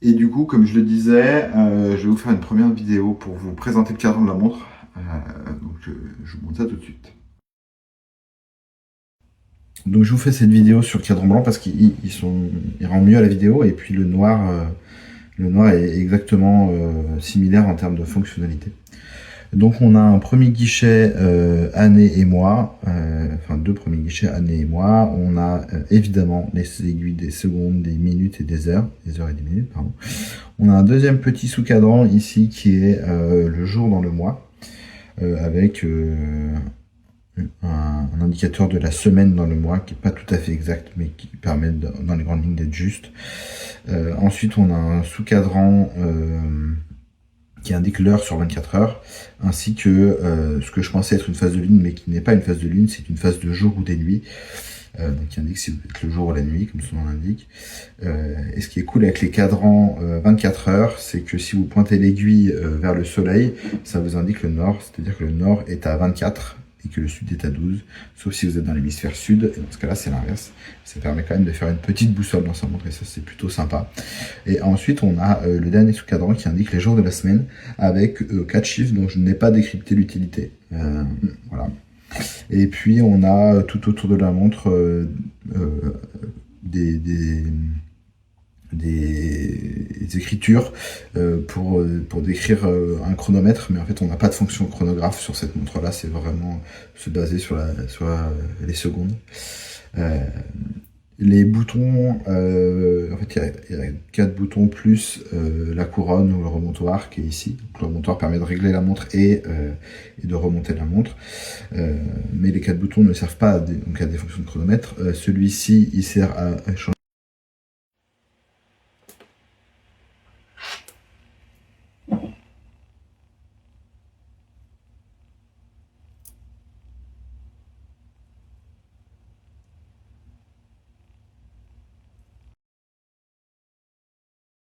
Et du coup, comme je le disais, je vais vous faire une première vidéo pour vous présenter le cadran de la montre. Donc je vous montre ça tout de suite. Donc je vous fais cette vidéo sur le cadran blanc parce qu'il rend mieux à la vidéo, et puis le noir est exactement similaire en termes de fonctionnalité. Donc on a un premier guichet année et mois, enfin deux premiers guichets année et mois. On a évidemment les aiguilles des secondes, des minutes et des heures et des minutes, pardon. On a un deuxième petit sous-cadran ici qui est le jour dans le mois, avec un indicateur de la semaine dans le mois qui n'est pas tout à fait exact, mais qui permet dans les grandes lignes d'être juste. Ensuite on a un sous-cadran qui indique l'heure sur 24 heures, ainsi que ce que je pensais être une phase de lune, mais qui n'est pas une phase de lune, c'est une phase de jour ou des nuits, donc qui indique si vous êtes le jour ou la nuit, comme son nom l'indique. Et ce qui est cool avec les cadrans 24 heures, c'est que si vous pointez l'aiguille vers le soleil, ça vous indique le nord, c'est-à-dire que le nord est à 24 et que le sud est à 12, sauf si vous êtes dans l'hémisphère sud, et dans ce cas-là c'est l'inverse. Ça permet quand même de faire une petite boussole dans sa montre, et ça c'est plutôt sympa. Et ensuite on a le dernier sous-cadran qui indique les jours de la semaine, avec 4 chiffres dont je n'ai pas décrypté l'utilité. Voilà. Et puis on a tout autour de la montre des écritures pour décrire un chronomètre, mais en fait on n'a pas de fonction chronographe sur cette montre là, c'est vraiment se baser sur les secondes. Les boutons, en fait il y a 4 boutons plus la couronne ou le remontoir qui est ici. Donc, le remontoir permet de régler la montre et de remonter la montre, mais les 4 boutons ne servent pas à des fonctions de chronomètre. Celui-ci il sert à changer